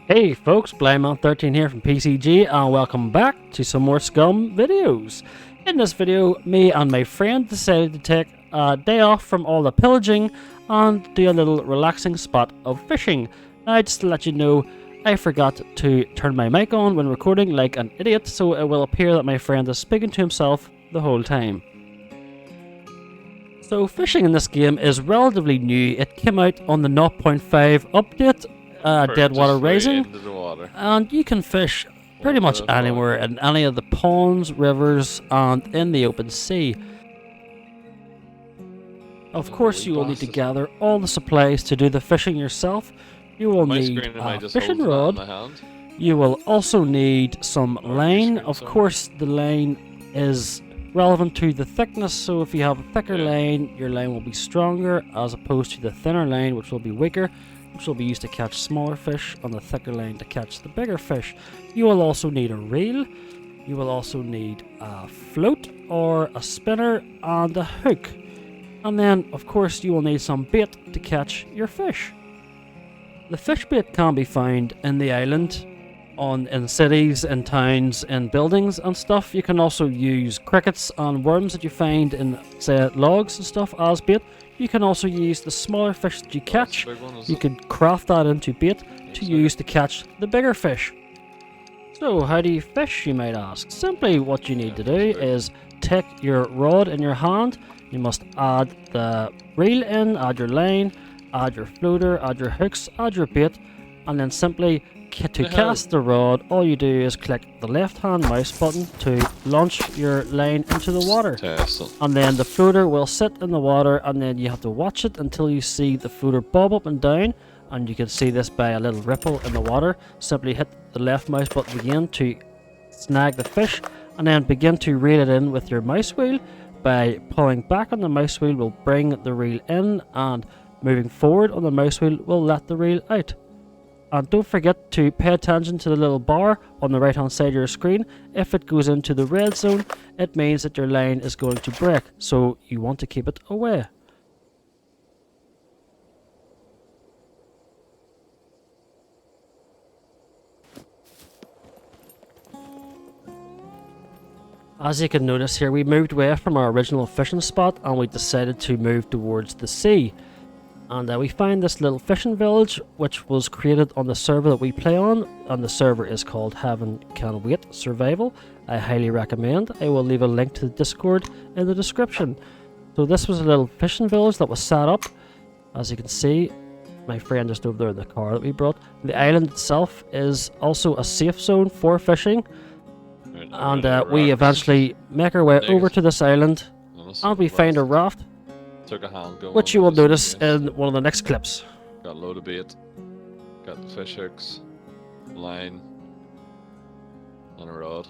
Hey folks, BlindMan13 here from PCG and welcome back to some more Scum videos. In this video, me and my friend decided to take a day off from all the pillaging and do a little relaxing spot of fishing. Now just to let you know, I forgot to turn my mic on when recording like an idiot, so it will appear that my friend is speaking to himself the whole time. So fishing in this game is relatively new. It came out on the 0.5 update, Dead Water Rising, into the water. and you can fish pretty much anywhere in any of the ponds, rivers, and in the open sea. Of course, you will need to gather all the supplies to do the fishing yourself. You will need a fishing rod. You will also need some line. Of course, the line is relevant to the thickness, so if you have a thicker line, your line will be stronger as opposed to the thinner line, which will be weaker, which will be used to catch smaller fish, on the thicker line to catch the bigger fish. You will also need a reel. You will also need a float or a spinner and a hook. And then, of course, you will need some bait to catch your fish. The fish bait can be found in the island, in cities, in towns, in buildings and stuff. You can also use crickets and worms that you find in, say, logs and stuff as bait. You can also use the smaller fish that you catch. You can craft that into bait to use to catch the bigger fish. So how do you fish, you might ask? Simply what you need to do is take your rod in your hand. You must add the reel in, add your line, add your floater, add your hooks, add your bait, and then simply to cast the rod, all you do is click the left hand mouse button to launch your line into the water. And then the floater will sit in the water, and then you have to watch it until you see the floater bob up and down, and you can see this by a little ripple in the water. Simply hit the left mouse button again to snag the fish, and then begin to reel it in with your mouse wheel. By pulling back on the mouse wheel will bring the reel in, and moving forward on the mouse wheel will let the reel out. And don't forget to pay attention to the little bar on the right hand side of your screen. If it goes into the red zone, it means that your line is going to break, so you want to keep it away. As you can notice here, we moved away from our original fishing spot and we decided to move towards the sea. And we find this little fishing village, which was created on the server that we play on, and the server is called Heaven Can Wait Survival. I highly recommend. I will leave a link to the Discord in the description. So this was a little fishing village that was set up. As you can see, my friend just over there in the car that we brought. The island itself is also a safe zone for fishing. And we eventually make our way over to this island, and we find a raft, which you will notice in one of the next clips. Got a load of bait, got the fish hooks, line, and a rod,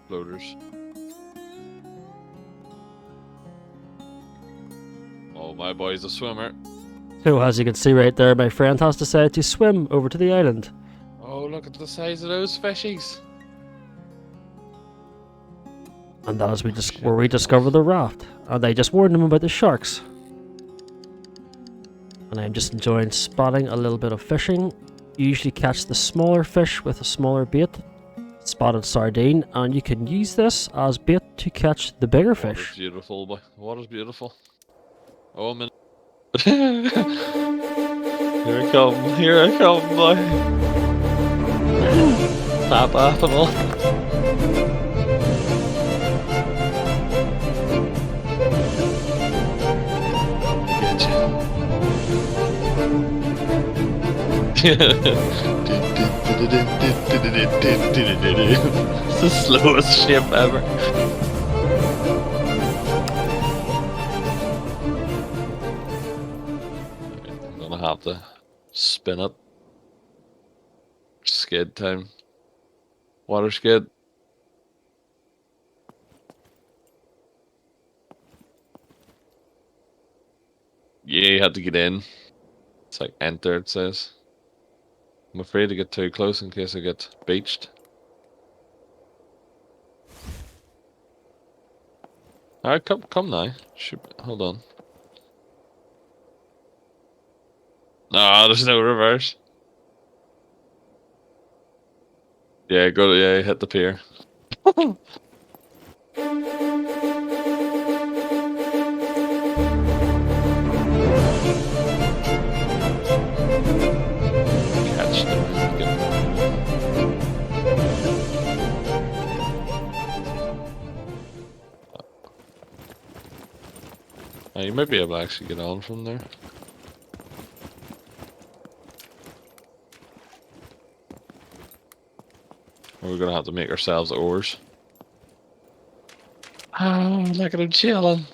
floaters. Oh, my boy's a swimmer. So as you can see right there, my friend has decided to swim over to the island. Oh, look at the size of those fishies. And that is where we discover the raft. And I just warned him about the sharks. And I'm just enjoying spotting a little bit of fishing. You usually catch the smaller fish with a smaller bait, spotted sardine, and you can use this as bait to catch the bigger fish. Water's beautiful, boy. Water's beautiful. Oh, I'm in. Here I come, boy. Tap apple. It's the slowest ship ever. I'm gonna have to spin it. Skid time. Water skid. Yeah, you had to get in. It's like enter, it says. I'm afraid to get too close in case I get beached. Alright, come now. Hold on. No, there's no reverse. Yeah, hit the pier. Catch them. You might be able to actually get on from there. Or we're gonna have to make ourselves oars. Oh, look at him chilling.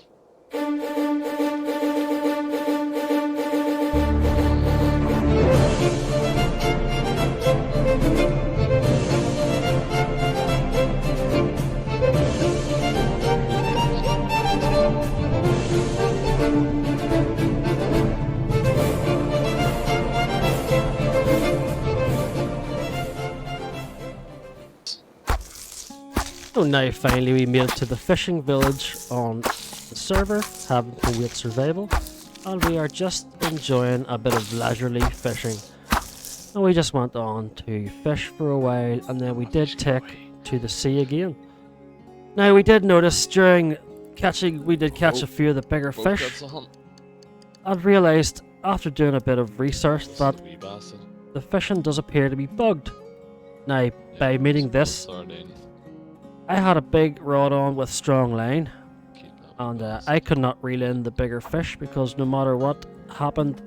So now finally we made it to the fishing village on the server, having to wait survival, and we are just enjoying a bit of leisurely fishing. And we just went on to fish for a while, and then we did take to the sea again. Now we did notice during catching, we did catch a few of the bigger fish. I realised after doing a bit of research that the fishing does appear to be bugged. Now by meeting this, I had a big rod on with strong line, and I could not reel in the bigger fish because no matter what happened,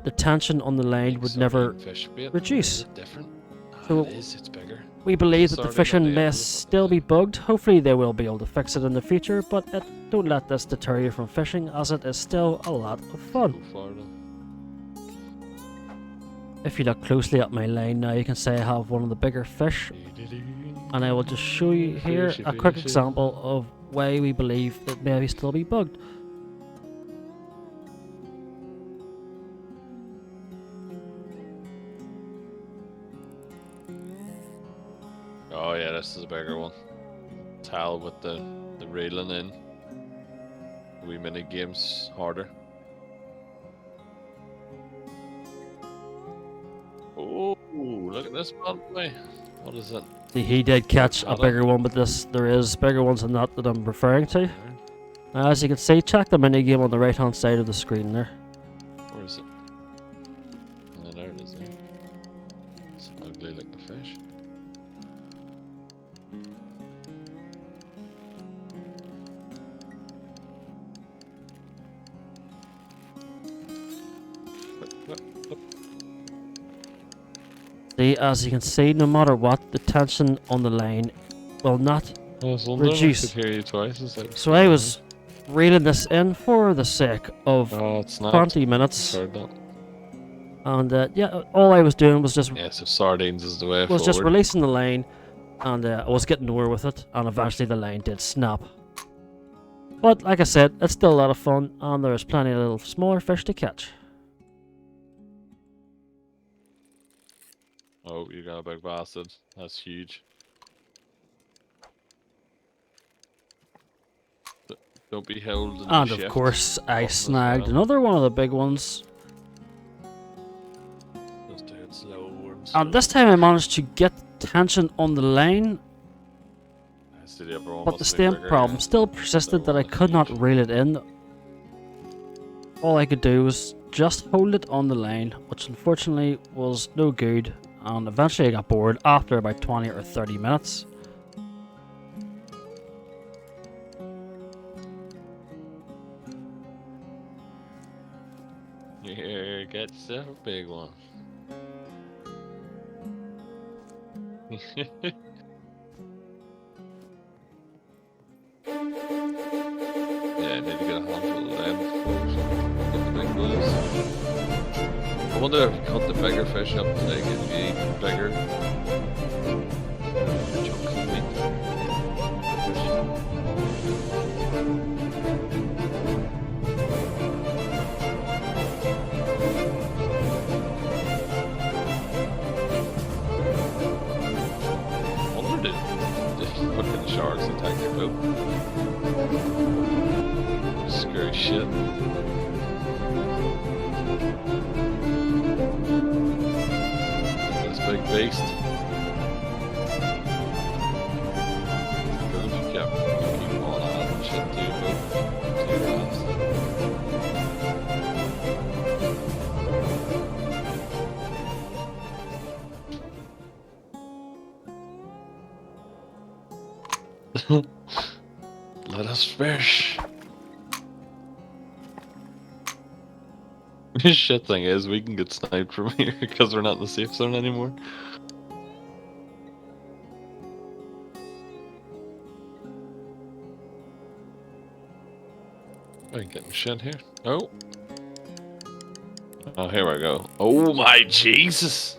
the tension on the line would never reduce. So we believe that the fishing may still be bugged. Hopefully they will be able to fix it in the future, but don't let this deter you from fishing, as it is still a lot of fun. If you look closely at my line now, you can see I have one of the bigger fish. And I will just show you here a quick example of why we believe it may still be bugged. Oh yeah, this is a bigger one. Towel with the reeling in. Wee mini games harder. Oh, look at this bad boy. What is it? He did catch a bigger one, but there is bigger ones than that I'm referring to. As you can see, check the mini game on the right hand side of the screen there. Where is it? Oh, there it is. There. It's ugly like the fish. See, as you can see, no matter what, the tension on the line will not reduce. I could hear you twice. So I was reeling this in for the sake of 20 minutes. And yeah, all I was doing was just so sardines is the way forward. Just releasing the line, and I was getting nowhere with it, and eventually the line did snap. But like I said, it's still a lot of fun, and there's plenty of little smaller fish to catch. Oh, you got a big bastard. That's huge. Don't be held in And of course, I snagged another one of the big ones. Just do it slow and slow. And this time I managed to get tension on the line, but the same problem still persisted that I could not reel it in. All I could do was just hold it on the line, which unfortunately was no good. And eventually I got bored after about 20 or 30 minutes. Here gets a big one. Yeah, I need to get a handful of them before we get the big boys. I wonder if you cut the bigger fish up to they get even bigger chunks of meat. I wonder if fucking sharks attack your boat. Scary shit. Big beast. Let us fish. The shit thing is, we can get sniped from here because we're not in the safe zone anymore. I ain't getting shit here. Oh. Oh, here we go. Oh my Jesus!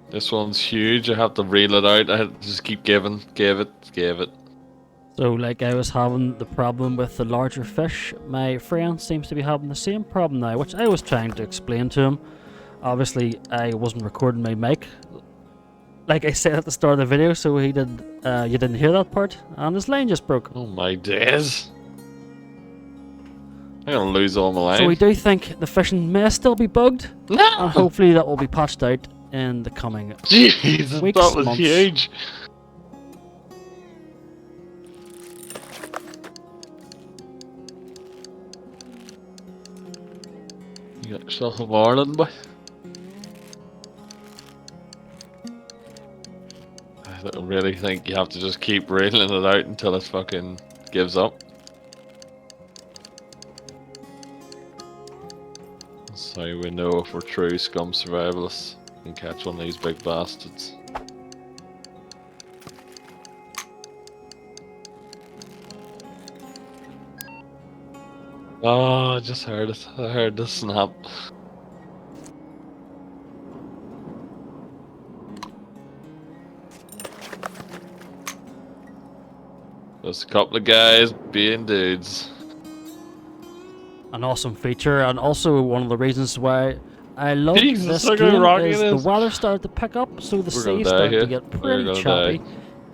This one's huge. I have to reel it out. I have to just keep giving. Give it. So, like I was having the problem with the larger fish, my friend seems to be having the same problem now, which I was trying to explain to him. Obviously, I wasn't recording my mic, like I said at the start of the video, so he did. You didn't hear that part, and his line just broke. Oh my days! I'm gonna lose all my line. So we do think the fishing may still be bugged, and hopefully that will be patched out in the coming Jesus, weeks, that was months. huge. You got yourself a marlin, boy. I don't really think you have to just keep reeling it out until it fucking gives up. So we know if we're true scum survivalists, we can catch one of these big bastards. Oh, I just heard it. I heard the snap. Just a couple of guys being dudes. An awesome feature, and also one of the reasons why I love Jesus, this look how game rocky is it the is. weather started to pick up, so the We're gonna sea die started here. to get We're pretty gonna choppy. die.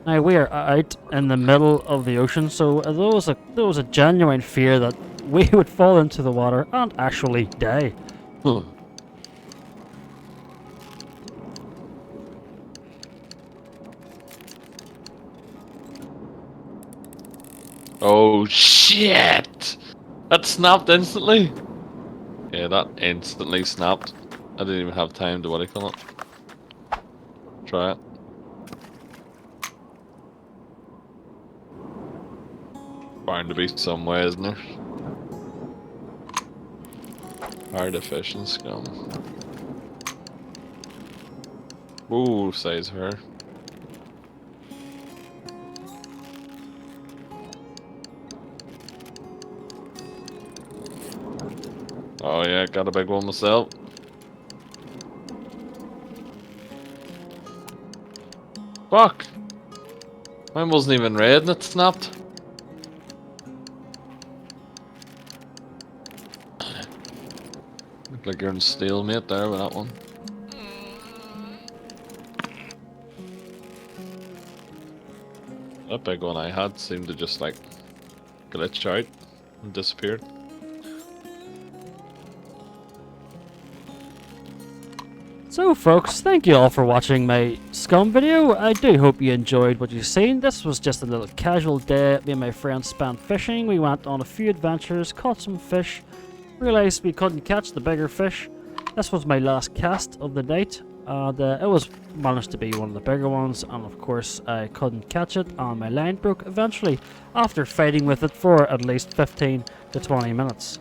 Now we are out in the middle of the ocean, so there was a genuine fear that we would fall into the water and actually die. Oh shit! That snapped instantly. Yeah, that instantly snapped. I didn't even have time to what do you call it. Try it. Bound to be some way, isn't there? Hard to fish and scum. Ooh, says her. Oh yeah, got a big one myself. Fuck! Mine wasn't even red and it snapped. Look like you're in stalemate there with that one. That big one I had seemed to just like glitch out and disappeared. So folks, thank you all for watching my Scum video. I do hope you enjoyed what you've seen. This was just a little casual day. Me and my friends spent fishing. We went on a few adventures, caught some fish, realised we couldn't catch the bigger fish. This was my last cast of the night, and it was managed to be one of the bigger ones, and of course I couldn't catch it and my line broke eventually after fighting with it for at least 15 to 20 minutes.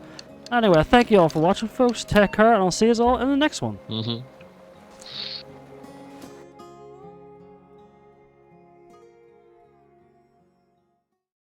Anyway, thank you all for watching folks, take care, and I'll see you all in the next one.